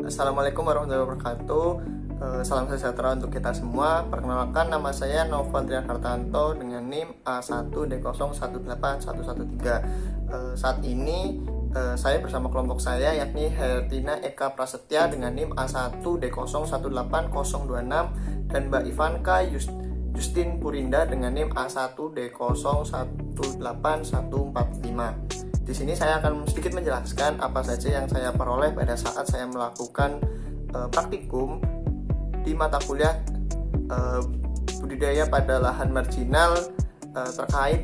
Assalamualaikum warahmatullahi wabarakatuh. Salam sejahtera untuk kita semua. Perkenalkan, nama saya Novandrian Hartanto dengan NIM A1D018113. Saat ini saya bersama kelompok saya yakni Hertina Eka Prasetya dengan NIM A1D018026 dan Mbak Ivanka Justin Purinda dengan NIM A1D018145. Di sini saya akan sedikit menjelaskan apa saja yang saya peroleh pada saat saya melakukan praktikum di mata kuliah budidaya pada lahan marginal terkait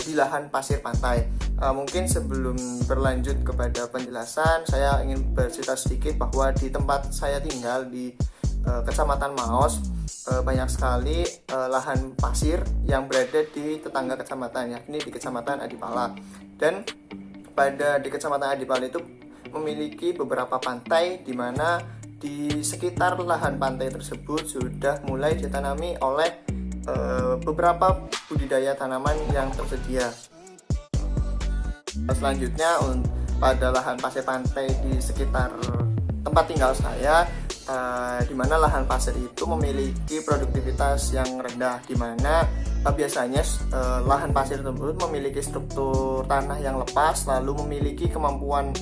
di lahan pasir pantai. Mungkin sebelum berlanjut kepada penjelasan, saya ingin bercerita sedikit bahwa di tempat saya tinggal di Kecamatan Maos banyak sekali lahan pasir yang berada di tetangga kecamatan, yakni di Kecamatan Adipala. Dan di Kecamatan Adipala itu memiliki beberapa pantai di mana di sekitar lahan pantai tersebut sudah mulai ditanami oleh beberapa budidaya tanaman yang tersedia. Selanjutnya, pada lahan pasir pantai di sekitar tempat tinggal saya, di mana lahan pasir itu memiliki produktivitas yang rendah, di mana biasanya lahan pasir tersebut memiliki struktur tanah yang lepas, lalu memiliki kemampuan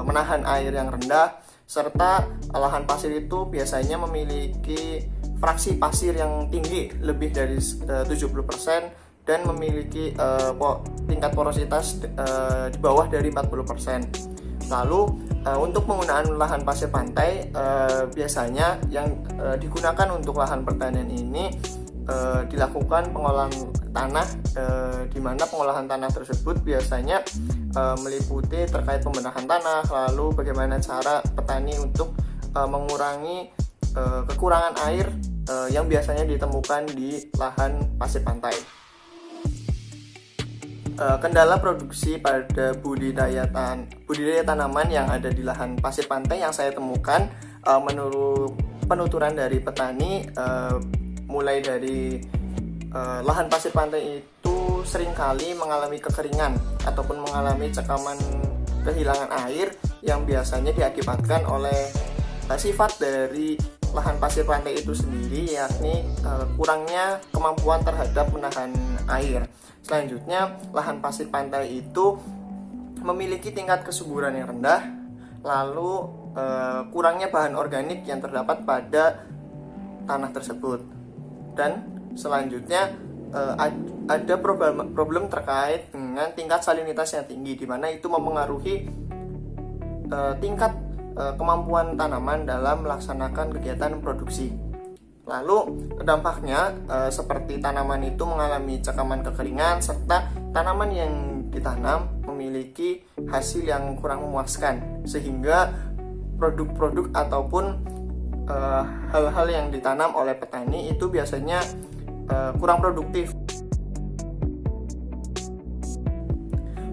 menahan air yang rendah, serta lahan pasir itu biasanya memiliki fraksi pasir yang tinggi, lebih dari 70%, dan memiliki tingkat porositas di bawah dari 40%. Lalu untuk penggunaan lahan pasir pantai, biasanya yang digunakan untuk lahan pertanian ini dilakukan pengolahan tanah, di mana pengolahan tanah tersebut biasanya meliputi terkait pembenahan tanah, lalu bagaimana cara petani untuk mengurangi kekurangan air yang biasanya ditemukan di lahan pasir pantai. Kendala produksi pada budidaya tanaman yang ada di lahan pasir pantai yang saya temukan, menurut penuturan dari petani, mulai dari lahan pasir pantai itu seringkali mengalami kekeringan ataupun mengalami cekaman kehilangan air yang biasanya diakibatkan oleh sifat dari lahan pasir pantai itu sendiri, yakni kurangnya kemampuan terhadap menahan air. Selanjutnya, lahan pasir pantai itu memiliki tingkat kesuburan yang rendah, lalu kurangnya bahan organik yang terdapat pada tanah tersebut. Dan selanjutnya ada problem terkait dengan tingkat salinitas yang tinggi, di mana itu mempengaruhi tingkat kemampuan tanaman dalam melaksanakan kegiatan produksi. Lalu dampaknya seperti tanaman itu mengalami cekaman kekeringan, serta tanaman yang ditanam memiliki hasil yang kurang memuaskan, sehingga produk-produk ataupun hal-hal yang ditanam oleh petani itu biasanya kurang produktif.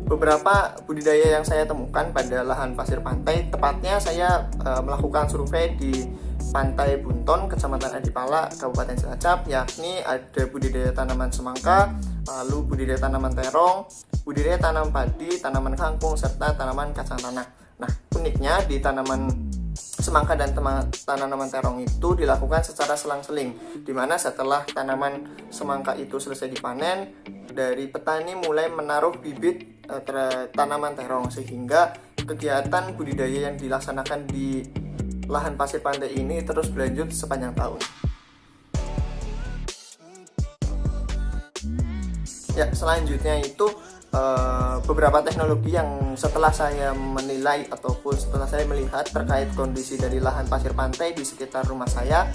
Beberapa budidaya yang saya temukan pada lahan pasir pantai, tepatnya saya melakukan survei di Pantai Bunton, Kecamatan Adipala, Kabupaten Cilacap, yakni ada budidaya tanaman semangka, lalu budidaya tanaman terong, budidaya tanaman padi, tanaman kangkung, serta tanaman kacang tanah. Nah, uniknya di tanaman semangka dan tanaman terong itu dilakukan secara selang-seling, di mana setelah tanaman semangka itu selesai dipanen, dari petani mulai menaruh bibit tanaman terong, sehingga kegiatan budidaya yang dilaksanakan di lahan pasir pantai ini terus berlanjut sepanjang tahun. Ya, selanjutnya itu beberapa teknologi yang setelah saya menilai ataupun setelah saya melihat terkait kondisi dari lahan pasir pantai di sekitar rumah saya,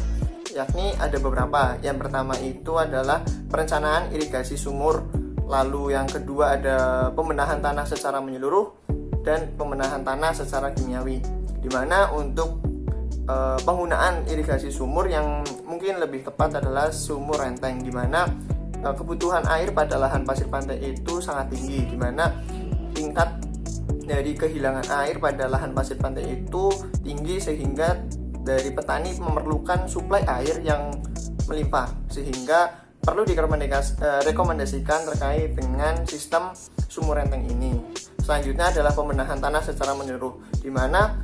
yakni ada beberapa. Yang pertama itu adalah perencanaan irigasi sumur, lalu yang kedua ada pembenahan tanah secara menyeluruh dan pembenahan tanah secara kimiawi, di mana untuk penggunaan irigasi sumur yang mungkin lebih tepat adalah sumur renteng, di mana kebutuhan air pada lahan pasir pantai itu sangat tinggi, di mana tingkat dari kehilangan air pada lahan pasir pantai itu tinggi, sehingga dari petani memerlukan suplai air yang melimpah, sehingga perlu direkomendasikan terkait dengan sistem sumur renteng ini. Selanjutnya adalah pembenahan tanah secara menyeluruh, di mana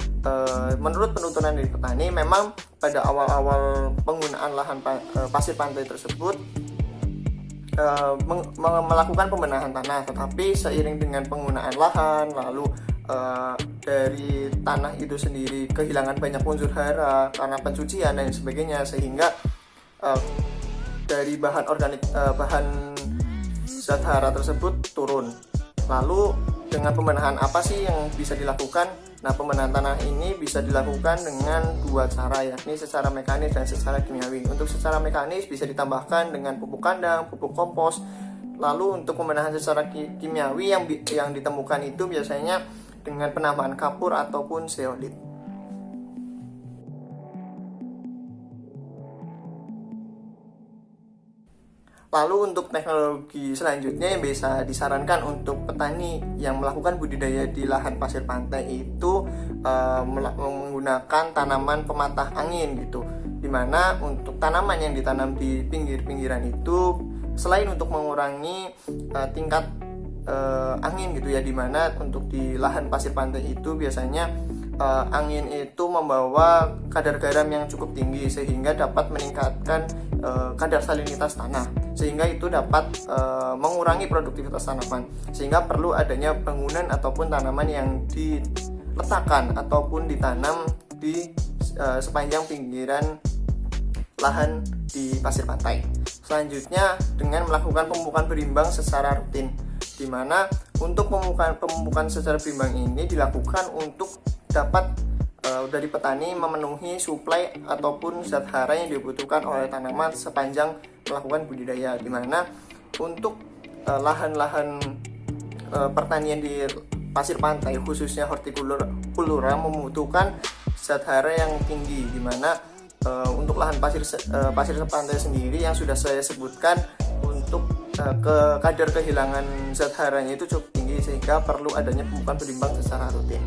menurut penuturan dari petani, memang pada awal-awal penggunaan lahan pasir pantai tersebut melakukan pembenahan tanah, tetapi seiring dengan penggunaan lahan, lalu dari tanah itu sendiri kehilangan banyak unsur hara karena pencucian dan sebagainya, sehingga dari bahan organik, bahan zat hara tersebut turun. Lalu dengan pembenahan apa sih yang bisa dilakukan? Nah, pembenahan tanah ini bisa dilakukan dengan dua cara, yakni secara mekanis dan secara kimiawi. Untuk secara mekanis bisa ditambahkan dengan pupuk kandang, pupuk kompos. Lalu untuk pembenahan secara kimiawi yang ditemukan itu biasanya dengan penambahan kapur ataupun zeolit. Lalu untuk teknologi selanjutnya yang bisa disarankan untuk petani yang melakukan budidaya di lahan pasir pantai itu menggunakan tanaman pematah angin gitu. Dimana untuk tanaman yang ditanam di pinggir-pinggiran itu selain untuk mengurangi tingkat angin gitu ya, dimana untuk di lahan pasir pantai itu biasanya angin itu membawa kadar garam yang cukup tinggi sehingga dapat meningkatkan kadar salinitas tanah, sehingga itu dapat mengurangi produktivitas tanaman, sehingga perlu adanya bangunan ataupun tanaman yang diletakkan ataupun ditanam di sepanjang pinggiran lahan di pasir pantai. Selanjutnya dengan melakukan pemupukan berimbang secara rutin, di mana untuk pemupukan secara berimbang ini dilakukan untuk dapat dari petani memenuhi suplai ataupun zat hara yang dibutuhkan oleh tanaman sepanjang melakukan budidaya, di mana untuk lahan-lahan pertanian di pasir pantai khususnya hortikultura membutuhkan zat hara yang tinggi, di mana untuk lahan pasir pantai sendiri yang sudah saya sebutkan, untuk kadar kehilangan zat haranya itu cukup tinggi sehingga perlu adanya pemupukan berimbang secara rutin.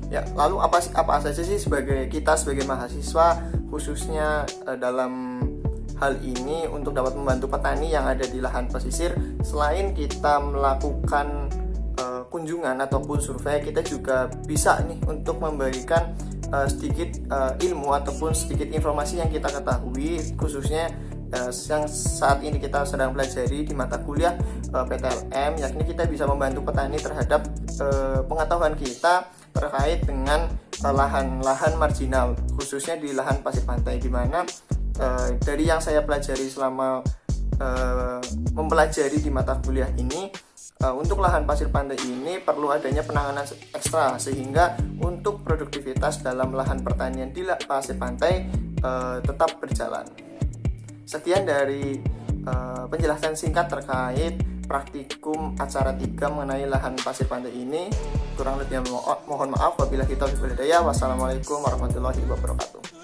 Ya, lalu apa saja sih sebagai mahasiswa khususnya dalam hal ini untuk dapat membantu petani yang ada di lahan pesisir? Selain kita melakukan kunjungan ataupun survei, kita juga bisa nih untuk memberikan sedikit ilmu ataupun sedikit informasi yang kita ketahui, khususnya yang saat ini kita sedang pelajari di mata kuliah PTLM, yakni kita bisa membantu petani terhadap pengetahuan kita terkait dengan lahan-lahan marginal khususnya di lahan pasir pantai, di mana dari yang saya pelajari selama mempelajari di mata kuliah ini, untuk lahan pasir pantai ini perlu adanya penanganan ekstra sehingga untuk produktivitas dalam lahan pertanian di pasir pantai tetap berjalan. Sekian dari penjelasan singkat terkait praktikum acara 3 mengenai lahan pasir pantai ini. Kurang lebihnya mohon maaf. Wabillahi taufiq wal hidayah. Wassalamualaikum warahmatullahi wabarakatuh.